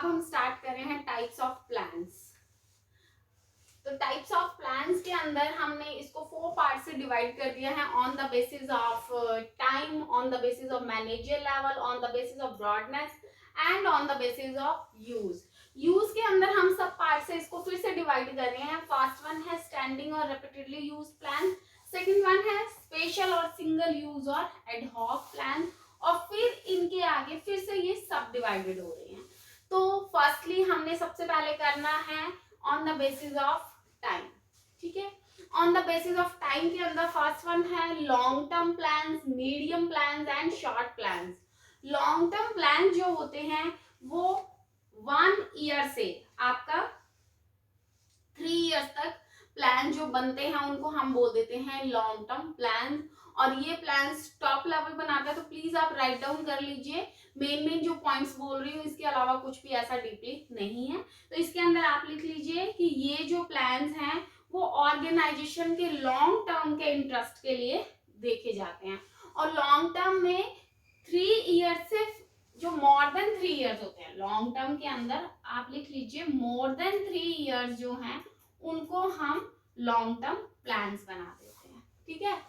अब हम स्टार्ट कर रहे हैं टाइप्स ऑफ प्लान्स। तो टाइप्स ऑफ प्लान्स के अंदर हमने इसको 4 पार्ट से डिवाइड कर दिया है, on the basis of time, on the basis of manager level, on the basis of broadness and on the basis of use. Use के अंदर हम सब पार्ट से इसको फिर से डिवाइड कर रहे हैं। फर्स्ट वन है स्टैंडिंग और repeatedly use plan, second one है स्पेशल और सिंगल यूज और एडहॉक प्लान, और फिर इनके आगे फिर से ये सब डिवाइडेड हो रहे हैं। तो फर्स्टली हमने सबसे पहले करना है on the basis of time, ठीक है। On the basis of time के अंदर फर्स्ट वन है long term plans, medium plans and short plans. Long term plan जो होते हैं वो 1 ईयर से आपका 3 इयर्स तक प्लान जो बनते हैं उनको हम बोल देते हैं लॉन्ग टर्म प्लान। और ये प्लान टॉप लेवल बनाता है, तो प्लीज आप राइट डाउन कर लीजिए। मेन जो पॉइंट्स बोल रही हूँ इसके अलावा कुछ भी ऐसा डीपली नहीं है। तो इसके अंदर आप लिख लीजिए कि ये जो प्लान्स हैं वो ऑर्गेनाइजेशन के लॉन्ग टर्म के इंटरेस्ट के लिए देखे जाते हैं। और लॉन्ग टर्म में 3 ईयर से जो मोर देन 3 इयर्स होते हैं, लॉन्ग टर्म के अंदर आप लिख लीजिए मोर देन 3 इयर्स जो हैं उनको हम लॉन्ग टर्म प्लान्स बना देते हैं, ठीक है।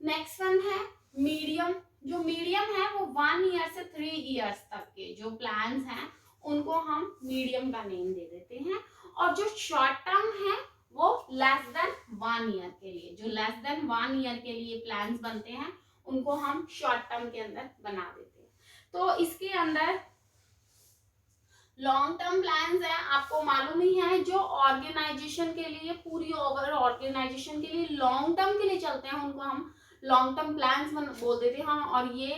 नेक्स्ट वन है मीडियम। जो मीडियम है वो 1 ईयर से 3 इयर्स तक के जो प्लान्स हैं उनको हम मीडियम का नेम दे देते हैं। और जो शॉर्ट टर्म है वो लेस देन 1 ईयर के लिए, जो लेस देन 1 ईयर के लिए प्लान्स बनते हैं उनको हम शॉर्ट टर्म के अंदर बना देते हैं। तो इसके अंदर लॉन्ग टर्म प्लान्स है, आपको मालूम ही है, जो ऑर्गेनाइजेशन के लिए पूरी ओवर ऑर्गेनाइजेशन के लिए लॉन्ग टर्म के लिए चलते हैं उनको हम लॉन्ग टर्म प्लान्स बोल देते हैं। और ये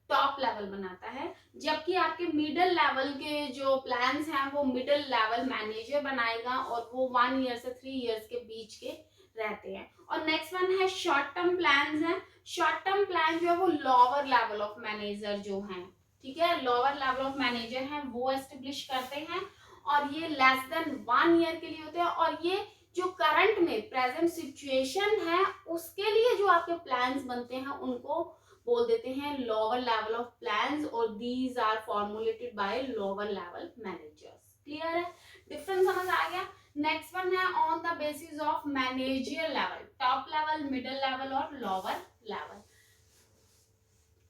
टॉप लेवल बनाता है, जबकि आपके मिडिल लेवल के जो प्लान्स हैं वो मिडिल लेवल मैनेजर बनाएगा और वो 1 ईयर से 3 इयर्स के बीच के रहते हैं। और नेक्स्ट वन है शॉर्ट टर्म प्लान्स है। शॉर्ट टर्म प्लान जो है वो लोअर लेवल ऑफ मैनेजर जो है, ठीक है, लोअर लेवल ऑफ मैनेजर हैं वो एस्टेब्लिश करते हैं। और ये लेस देन 1 ईयर के लिए होते हैं। और ये जो करंट में प्रेजेंट सिचुएशन है उसके लिए जो आपके प्लान्स बनते हैं उनको बोल देते हैं लोअर लेवल ऑफ प्लान्स, और these are formulated by lower level managers. Clear है, डिफरेंस समझ आ गया। नेक्स्ट वन है on the basis of managerial level, top level, middle level और लोअर लेवल।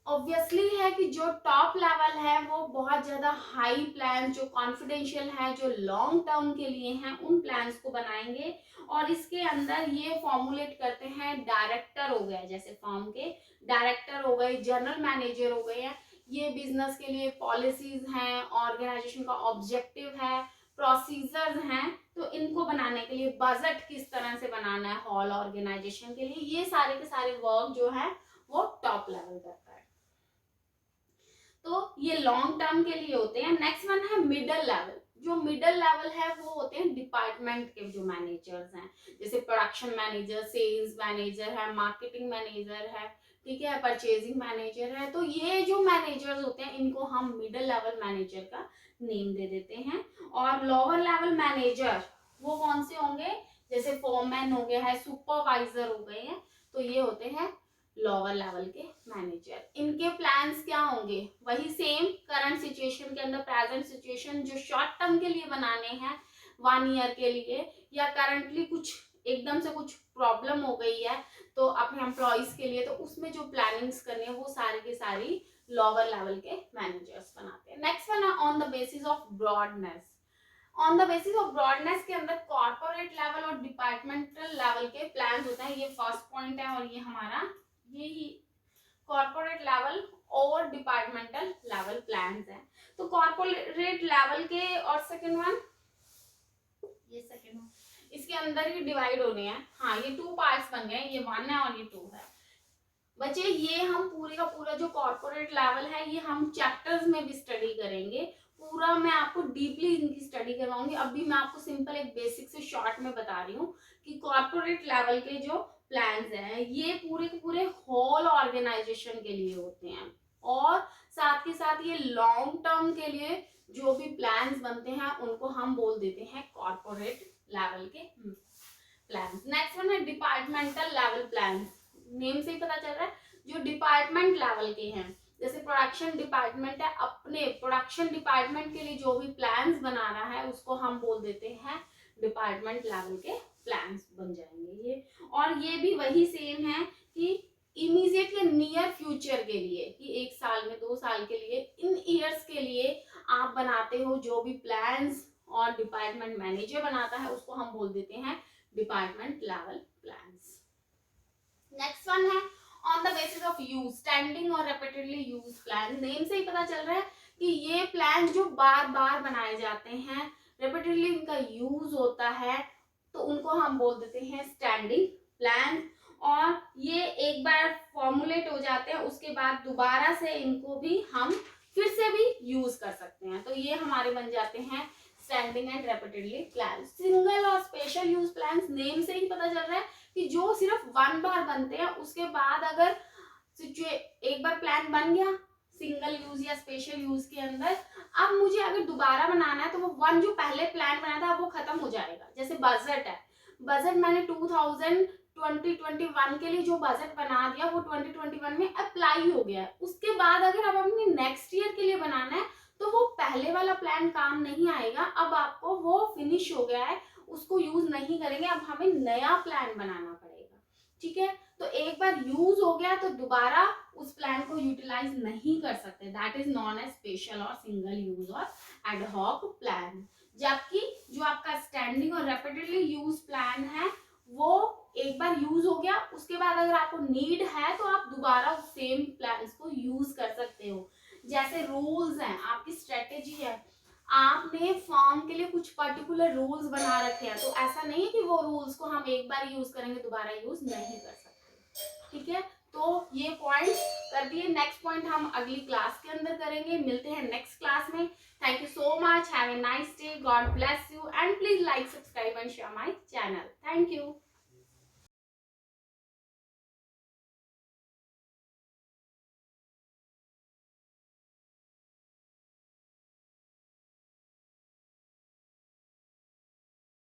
ऑब्वियसली है कि जो टॉप लेवल है वो बहुत ज्यादा हाई प्लान जो कॉन्फिडेंशियल है, जो लॉन्ग टर्म के लिए हैं, उन प्लान्स को बनाएंगे। और इसके अंदर ये फॉर्मुलेट करते हैं, डायरेक्टर हो गए जैसे फर्म के डायरेक्टर हो गए, जनरल मैनेजर हो गए हैं, ये बिजनेस के लिए पॉलिसीज हैं, ऑर्गेनाइजेशन का ऑब्जेक्टिव है, प्रोसीजर्स हैं, तो इनको बनाने के लिए बजट किस तरह से बनाना है हॉल ऑर्गेनाइजेशन के लिए, ये सारे के सारे वर्क जो है वो टॉप लेवल करता है। तो ये लॉन्ग टर्म के लिए होते हैं। नेक्स्ट वन है मिडिल लेवल। जो मिडिल लेवल है वो होते हैं डिपार्टमेंट के जो मैनेजर्स हैं, जैसे प्रोडक्शन मैनेजर, सेल्स मैनेजर है, मार्केटिंग मैनेजर है, ठीक है, परचेजिंग मैनेजर है। तो ये जो मैनेजर्स होते हैं इनको हम मिडिल लेवल मैनेजर का नेम दे देते हैं। और लोअर लेवल मैनेजर वो कौन से होंगे, जैसे फोरमैन हो गया है, सुपरवाइजर हो गए हैं, तो ये होते हैं लोअर लेवल के मैनेजर। इनके प्लान्स क्या होंगे, वही सेम करंट सिचुएशन के अंदर प्रेजेंट सिचुएशन जो शॉर्ट टर्म के लिए बनाने हैं 1 ईयर के लिए, या करंटली कुछ एकदम से कुछ प्रॉब्लम हो गई है तो अपने एम्प्लॉइज के लिए, तो उसमें जो प्लानिंग्स करनी है वो सारी की सारी लोअर लेवल के मैनेजर्स बनाते हैं। नेक्स्ट वन है on the basis of broadness. On the basis of broadness के अंदर कॉर्पोरेट लेवल और डिपार्टमेंटल लेवल के प्लान्स होते हैं, ये फर्स्ट पॉइंट है। और ये हमारा यही कॉर्पोरेट लेवल और डिपार्टमेंटल लेवल प्लान्स हैं। तो कॉर्पोरेट लेवल के और सेकंड वन, ये सेकंड वन, इसके अंदर ही डिवाइड होने हैं। हाँ, ये 2 पार्ट्स बन गए, ये 1 है और ये 2 है। बच्चे ये हम पूरे का पूरा जो कॉर्पोरेट लेवल है ये हम चैप्टर्स में भी स्टडी करेंगे, पूरा मैं आपको डीपली इनकी स्टडी करवाऊंगी। अभी मैं आपको सिंपल एक बेसिक से शॉर्ट में बता रही हूँ कि कॉर्पोरेट लेवल के जो प्लान्स हैं ये पूरे के पूरे होल ऑर्गेनाइजेशन के लिए होते हैं। और साथ के साथ ये लॉन्ग टर्म के लिए जो भी प्लान्स बनते हैं उनको हम बोल देते हैं कॉर्पोरेट लेवल के प्लान्स। नेक्स्ट वन है डिपार्टमेंटल लेवल प्लान्स। नेम से ही पता चल रहा है जो डिपार्टमेंट लेवल के हैं, जैसे प्रोडक्शन डिपार्टमेंट है, अपने प्रोडक्शन डिपार्टमेंट के लिए जो भी प्लान्स बना रहा है उसको हम बोल देते हैं डिपार्टमेंट लेवल के प्लान्स बन जाएंगे ये। और ये भी वही सेम है कि इमीडिएट या नियर फ्यूचर के लिए, कि 1 साल में 2 साल के लिए, इन ईयर्स के लिए आप बनाते हो जो भी प्लान्स और डिपार्टमेंट मैनेजर बनाता है उसको हम बोल देते हैं department level plans. Next one है on the basis of use, standing और रेपिटेडली यूज प्लान। नेम से ही पता चल रहा है कि ये प्लान जो बार बार बनाए जाते हैं, रेपिटेडली इनका यूज होता है, तो उनको हम बोल देते हैं स्टैंडिंग प्लान। और ये एक बार फॉर्मुलेट हो जाते हैं उसके बाद दोबारा से इनको भी हम फिर से भी यूज कर सकते हैं, तो ये हमारे बन जाते हैं standing and repeatedly plan. Single और स्पेशल यूज प्लान, नेम से ही पता चल रहा है कि जो सिर्फ 1 बार बनते हैं, उसके बाद अगर एक बार प्लान बन गया सिंगल यूज या स्पेशल यूज के अंदर, अब मुझे अगर दोबारा बनाना है तो वो 1 जो पहले प्लान बनाया था वो खत्म हो जाएगा। जैसे बजट है, बजट मैंने 2021 के लिए जो बजट बना दिया वो 2021 में अप्लाई हो गया है, उसके बाद अगर अब अपने नेक्स्ट ईयर के लिए बनाना है तो वो पहले वाला प्लान काम नहीं आएगा, अब आपको वो फिनिश हो गया है, उसको यूज नहीं करेंगे, अब हमें नया प्लान बनाना पड़ेगा। ठीक है, तो एक बार यूज हो गया तो दोबारा उस प्लान को यूटिलाइज नहीं कर सकते, that is known as special और सिंगल यूज और एडहॉक प्लान। जबकि जो आपका स्टैंडिंग और रेपिटेडली यूज प्लान है वो एक बार यूज हो गया, उसके बाद अगर आपको नीड है तो आप दोबारा उस सेम प्लान को यूज कर सकते हो। जैसे रूल्स हैं, आपकी स्ट्रेटेजी है, आपने फॉर्म के लिए कुछ पर्टिकुलर रूल्स बना रखे हैं, तो ऐसा नहीं है कि वो रूल्स को हम एक बार यूज करेंगे दोबारा यूज नहीं कर सकते। ठीक है, तो ये पॉइंट कर दिए। नेक्स्ट पॉइंट हम अगली क्लास के अंदर करेंगे, मिलते हैं नेक्स्ट क्लास में। Thank you so much, have a nice day, God bless you and please like, subscribe and share my channel. Thank you.